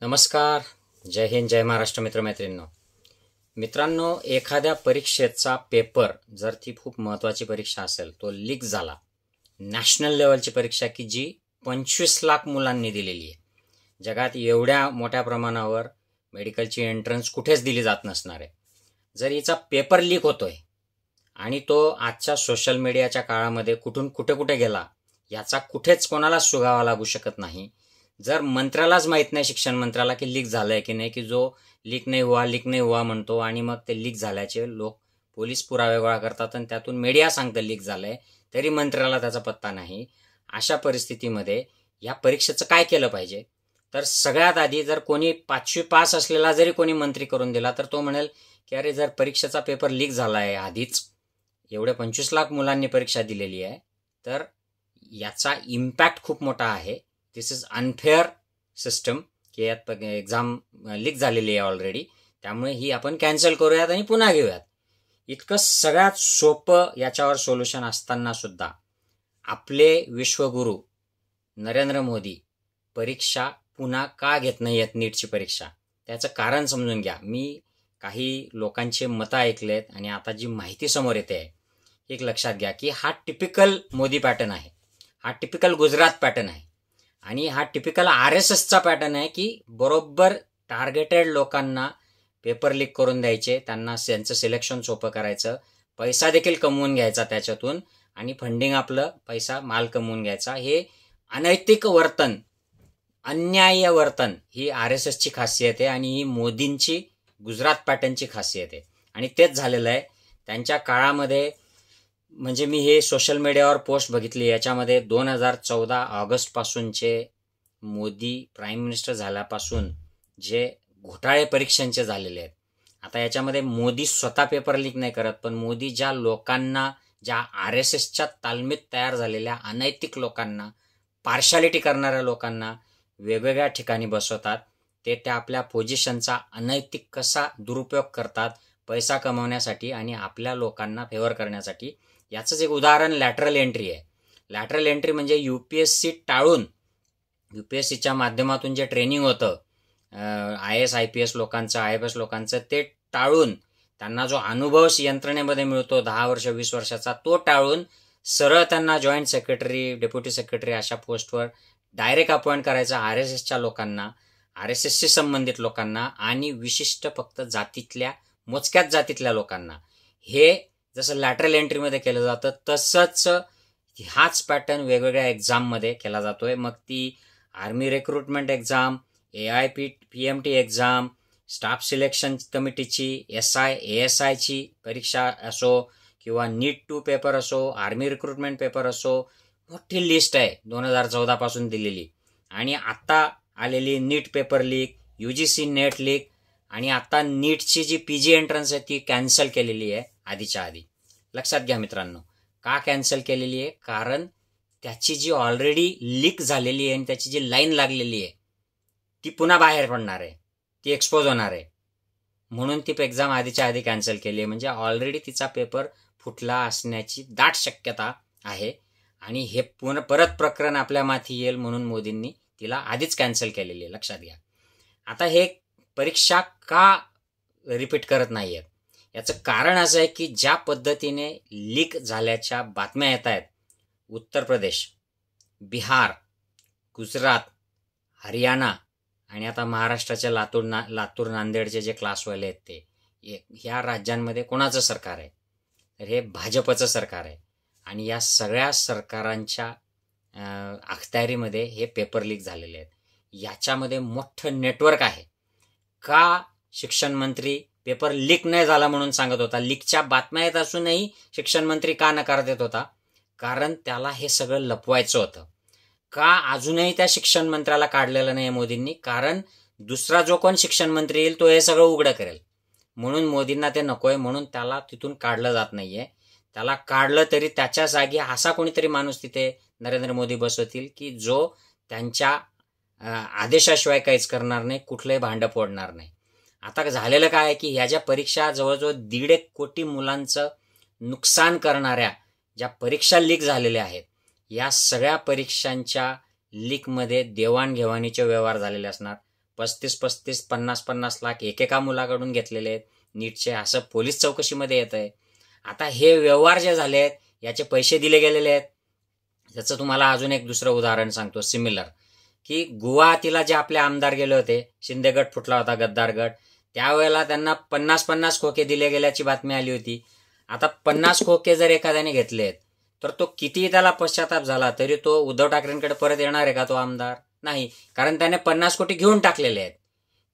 नमस्कार. जय हिंद, जय महाराष्ट्र. मित्रांनो, एखाद्या परीक्षेचा पेपर जर ती खूप महत्त्वाची परीक्षा असेल, तो लीक झाला, नॅशनल लेवलची परीक्षा की जी 25 लाख मुलांनी दिलेली आहे. जगात एवढ्या मोठ्या प्रमाणावर मेडिकलची एंट्रन्स कुठेच दिली जात नसणार आहे. जर हिचा पेपर लीक होतोय आणि तो आजच्या सोशल मीडियाच्या काळामध्ये कुठून कुठे कुठे गेला याचा कुठेच कोणालाच सुगावा लागू शकत नाही. जर मंत्र्यालाच माहीत नाही, शिक्षण मंत्र्याला, की लीक झालंय की नाही, की जो लीक नाही हुआ म्हणतो आणि मग ते लीक झाल्याचे लोक पोलीस पुरावे गोळा करतात आणि त्यातून मीडिया सांगतं लीक झालंय, तरी मंत्र्याला त्याचा पत्ता नाही. अशा परिस्थितीमध्ये या परीक्षेचं काय केलं पाहिजे? तर सगळ्यात आधी जर कोणी 5वी पास असलेला जरी कोणी मंत्री करून दिला तर तो म्हणेल की अरे, जर परीक्षेचा पेपर लीक झाला आहे आधीच, एवढे 25 लाख मुलांनी परीक्षा दिलेली आहे, तर याचा इम्पॅक्ट खूप मोठा आहे. दिस इज अनफेअर सिस्टम की यात एक्झाम लीक झालेली आहे ऑलरेडी, त्यामुळे ही आपण कॅन्सल करूयात आणि पुन्हा घेऊयात. इतकं सगळ्यात सोपं याच्यावर सोल्युशन असताना सुद्धा आपले विश्वगुरू नरेंद्र मोदी परीक्षा पुन्हा का घेत नाही आहेत, नीटची परीक्षा? त्याचं कारण समजून घ्या. मी काही लोकांचे मतं ऐकलेत आणि आता जी माहिती समोर येते आहे, एक लक्षात घ्या की हा टिपिकल मोदी पॅटर्न आहे, हा टिपिकल गुजरात पॅटर्न आहे आणि हा टिपिकल RSSचा पॅटर्न आहे की बरोबर टार्गेटेड लोकांना पेपर लीक करून द्यायचे, त्यांना त्यांचं सिलेक्शन सोपं करायचं, पैसा देखील कमवून घ्यायचा त्याच्यातून आणि फंडिंग आपलं पैसा माल कमवून घ्यायचा. हे अनैतिक वर्तन, अन्याय्य वर्तन ही RSSची खासियत आहे आणि ही मोदींची गुजरात पॅटर्नची खासियत आहे आणि तेच झालेलं आहे त्यांच्या काळामध्ये. म्हणजे मी हे सोशल मीडियावर पोस्ट बघितली, याच्यामध्ये 2014 ऑगस्टपासूनचे मोदी प्राईम मिनिस्टर झाल्यापासून जे घोटाळे परीक्षांचे झालेले आहेत. आता याच्यामध्ये मोदी स्वतः पेपर लीक नाही करत, पण मोदी ज्या लोकांना, ज्या RSSच्या तालमीत तयार झालेल्या अनैतिक लोकांना, पार्शालिटी करणाऱ्या लोकांना वेगवेगळ्या ठिकाणी बसवतात, ते त्या आपल्या पोझिशनचा अनैतिक कसा दुरुपयोग करतात पैसा कमवण्यासाठी आणि आपल्या लोकांना फेवर करण्यासाठी. याचंच एक उदाहरण लॅटरल एंट्री आहे. लॅटरल एंट्री म्हणजे UPSC टाळून, UPSCच्या माध्यमातून जे ट्रेनिंग होतं IAS IPS लोकांचं, IFS लोकांचं, ते टाळून त्यांना जो अनुभव यंत्रणेमध्ये मिळतो 10 वर्ष 20 वर्षाचा, तो टाळून सरळ त्यांना जॉईंट सेक्रेटरी, डेप्युटी सेक्रेटरी अशा पोस्टवर डायरेक्ट अपॉइंट करायचा RSSच्या लोकांना, RSSशी संबंधित लोकांना आणि विशिष्ट फक्त जातीतल्या, मोजक्याच जातीतल्या लोकांना. हे जसं लॅटरल एंट्रीमध्ये केलं जातं तसंच हाच पॅटर्न वेगवेगळ्या एक्झाममध्ये केला जातोय. मग ती army recruitment exam, AIPMT exam, staff selection कमिटीची, SI ASIची परीक्षा असो किंवा नीट 2 पेपर असो, आर्मी रिक्रुटमेंट पेपर असो, मोठी लिस्ट आहे 2014 पासून दिलेली. आणि आता आलेली NEET paper leak, UGC NET leak आणि आता नीटची जी PG एंट्रन्स आहे ती कॅन्सल केलेली आहे आधीच्या आधी. लक्षात घ्या मित्रांनो, का कॅन्सल केलेली आहे? कारण त्याची जी ऑलरेडी लीक झालेली आहे आणि त्याची जी लाईन लागलेली आहे ती पुन्हा बाहेर पडणार आहे, ती एक्सपोज होणार आहे, म्हणून ती एक्झाम आधीच्या आधी कॅन्सल केली आहे. म्हणजे ऑलरेडी तिचा पेपर फुटला असण्याची दाट शक्यता आहे आणि हे परत प्रकरण आपल्या माथी येईल म्हणून मोदींनी तिला आधीच कॅन्सल केलेली आहे. लक्षात घ्या. आता हे परीक्षा का रिपीट करत नाही आहेत? याचं कारण असं आहे की ज्या पद्धतीने लीक झाल्याच्या बातम्या येत आहेत, उत्तर प्रदेश, बिहार, गुजरात, हरियाणा आणि आता महाराष्ट्राच्या लातूर नांदेडचे जे क्लासवाले आहेत ते, ह्या राज्यांमध्ये कोणाचं सरकार आहे? तर हे भाजपचं सरकार आहे आणि या सगळ्या सरकारांच्या अखत्यारीमध्ये हे पेपर लीक झालेले आहेत. याच्यामध्ये मोठं नेटवर्क आहे. का शिक्षण मंत्री पेपर लीक नाही झाला म्हणून सांगत होता? लीकच्या बातम्या येत असूनही शिक्षण मंत्री का नकार देत होता? कारण त्याला हे सगळं लपवायचं होतं. का अजूनही त्या शिक्षण मंत्र्याला काढलेलं नाही मोदींनी? कारण दुसरा जो कोण शिक्षण मंत्री येईल तो हे सगळं उघडं करेल, म्हणून मोदींना ते नकोय, म्हणून त्याला तिथून काढलं जात नाहीये. त्याला काढलं तरी त्याच्या जागी असा कोणीतरी माणूस तिथे नरेंद्र मोदी बसवतील की जो त्यांच्या आदेशाशिवाय काहीच करणार नाही, कुठलंही भांडं फोडणार नाही. आता झालेलं काय आहे की ह्या ज्या परीक्षा जवळजवळ 1.5 कोटी मुलांचं नुकसान करणाऱ्या ज्या परीक्षा लीक झालेल्या आहेत, या सगळ्या परीक्षांच्या लीकमध्ये देवाणघेवाणीचे व्यवहार झालेले असणार. 35-35, 50-50 लाख एकेका मुलाकडून घेतलेले आहेत नीटचे, असं पोलीस चौकशीमध्ये येत आहे. आता हे व्यवहार जे झाले आहेत याचे पैसे दिले गेलेले आहेत. त्याचं तुम्हाला अजून एक दुसरं उदाहरण सांगतो सिमिलर, की गुवाहाटीला जे आपले आमदार गेले होते, शिंदे गट फुटला होता, गद्दार गट, त्यावेळेला त्यांना 50-50 खोके दिले गेल्याची बातमी आली होती. आता 50 खोके जर एखाद्याने घेतलेत तर तो कितीही त्याला पश्चाताप झाला तरी तो उद्धव ठाकरेंकडे परत येणार आहे का तो आमदार? नाही, कारण त्याने 50 कोटी घेऊन टाकलेले आहेत.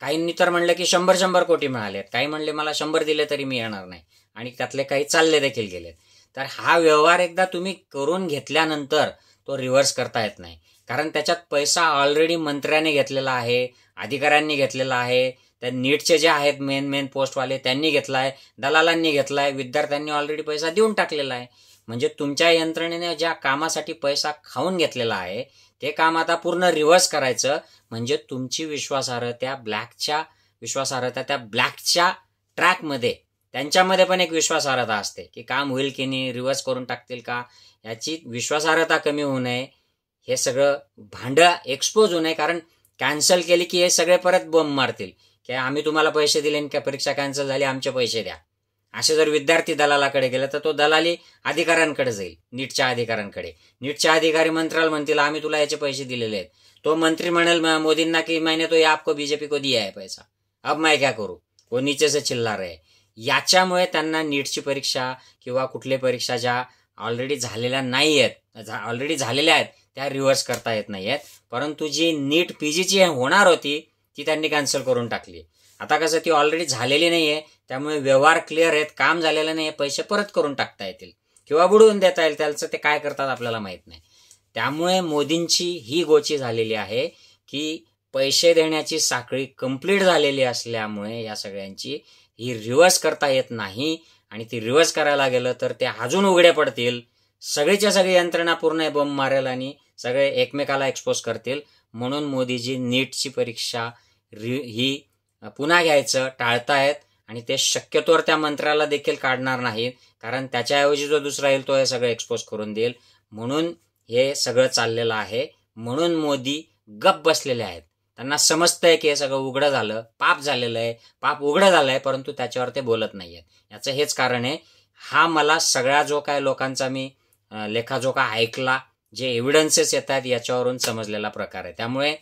काहींनी तर म्हणलं की 100 कोटी मिळालेत, काही म्हणले मला 100 दिले तरी मी येणार नाही, आणि त्यातले काही चालले देखील गेलेत. तर हा व्यवहार एकदा तुम्ही करून घेतल्यानंतर तो रिव्हर्स करता येत नाही, कारण त्याच्यात पैसा ऑलरेडी मंत्र्याने घेतलेला आहे, अधिकाऱ्यांनी घेतलेला आहे, त्या नीटचे जे आहेत मेन पोस्टवाले त्यांनी घेतला आहे, दलालांनी घेतला आहे, विद्यार्थ्यांनी ऑलरेडी पैसा देऊन टाकलेला आहे. म्हणजे तुमच्या यंत्रणेने ज्या कामासाठी पैसा खाऊन घेतलेला आहे ते काम आता पूर्ण रिव्हर्स करायचं, म्हणजे तुमची विश्वासार्हता त्या ब्लॅकच्या ट्रॅकमध्ये, त्यांच्यामध्ये पण एक विश्वासार्हता असते की काम होईल की नाही, रिव्हर्स करून टाकतील का, याची विश्वासार्हता कमी होऊ नये, हे सगळं भांडं एक्सपोज होऊ नये. कारण कॅन्सल केली की हे सगळे परत बॉम्ब मारतील की आम्ही तुम्हाला पैसे दिले आणि परीक्षा कॅन्सल झाली, आमचे पैसे द्या. असे जर विद्यार्थी दलालाकडे गेले तर तो दलाली अधिकाऱ्यांकडे जाईल, नीटच्या अधिकाऱ्यांकडे. नीटच्या अधिकारी मंत्र्याला म्हणतील आम्ही तुला याचे पैसे दिलेले आहेत. तो मंत्री म्हणेल मोदींना की मैंने तो ये आपको बीजेपी को दिया है पैसा, अब मैं क्या करू, वो नीचे से चिल्ला रहे. याच्यामुळे त्यांना नीटची परीक्षा किंवा कुठली परीक्षा ज्या ऑलरेडी झालेल्या नाही आहेत, ऑलरेडी झालेल्या आहेत त्या रिव्हर्स करता येत नाही आहेत. परंतु जी नीट पीजीची होणार होती ती त्यांनी कॅन्सल करून टाकली. आता कसं ती ऑलरेडी झालेली नाहीये, त्यामुळे व्यवहार क्लिअर आहेत, काम झालेलं नाहीये, पैसे परत करून टाकता येतील किंवा बुडवून देता येईल, त्याचं ते काय करतात आपल्याला माहित नाही. त्यामुळे मोदींची ही गोची झालेली आहे की पैसे देण्याची साखळी कंप्लीट झालेली असल्यामुळे या सगळ्यांची ही रिव्हर्स करता येत नाही, आणि ती रिव्हर्स करायला गेलं तर ते अजून उघडे पडतील. सगळीच्या सगळी यंत्रणा पूर्ण बॉम्ब मारेल आणि सगळे एकमेकाला एक्सपोज करतील. म्हणून मोदीजी नीटची परीक्षा ही पुन्हा घ्यायचं टाळतायत, आणि ते शक्यतोवर त्या मंत्र्याला देखील काढणार नाहीत, कारण त्याच्याऐवजी जो दुसरा येईल तो हे सगळं एक्सपोज करून देईल. म्हणून हे सगळं चाललेलं आहे. म्हणून मोदी गप्प बसलेले आहेत. त्यांना समजतंय की हे सगळं उघडं झालं, पाप झालेलं आहे, पाप उघडं झालं आहे, परंतु त्याच्यावर ते बोलत नाही आहेत. याचं हेच कारण आहे. हा मला सगळ्या जो काय लोकांचा मी लेखाजोखा ऐकला, जे एव्हिडन्सेस येत आहेत याच्यावरून समजलेला प्रकार आहे. त्यामुळे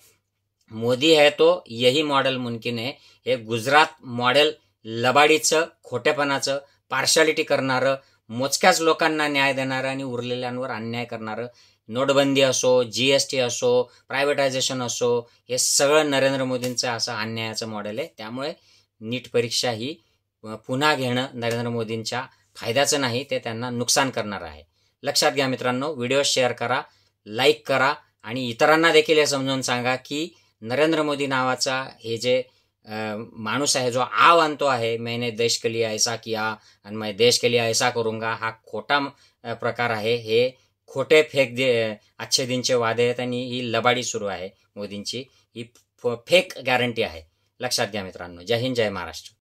मोदी है तो यही मॉडेल मुमकिन है. हे गुजरात मॉडेल लबाडीचं, खोटेपणाचं, पार्शालिटी करणारं, मोजक्याच लोकांना न्याय देणारं आणि उरलेल्यांवर अन्याय करणारं, नोटबंदी असो, जीएसटी असो, प्रायव्हेटायझेशन असो, हे सगळं नरेंद्र मोदींचं असं अन्यायाचं मॉडेल आहे. त्यामुळे नीट परीक्षा ही पुन्हा घेणं नरेंद्र मोदींच्या फायद्याचं नाही, ते त्यांना नुकसान करणार आहे. लक्षात घ्या मित्रांनो. व्हिडिओ शेअर करा, लाईक करा, आणि इतरांना देखील हे समजावून सांगा की नरेंद्र मोदी नावाचा हे जे माणूस आहे जो आव आणतो आहे, मैंने देश के लिए ऐसा किया आणि मैं देश के लिए ऐसा करूंगा, हा खोटा प्रकार आहे. हे खोटे अच्छे दिनचे वादे आहेत आणि ही लबाडी सुरू आहे मोदींची. ही फेक गॅरंटी आहे. लक्षात घ्या मित्रांनो. जय हिंद, जय महाराष्ट्र.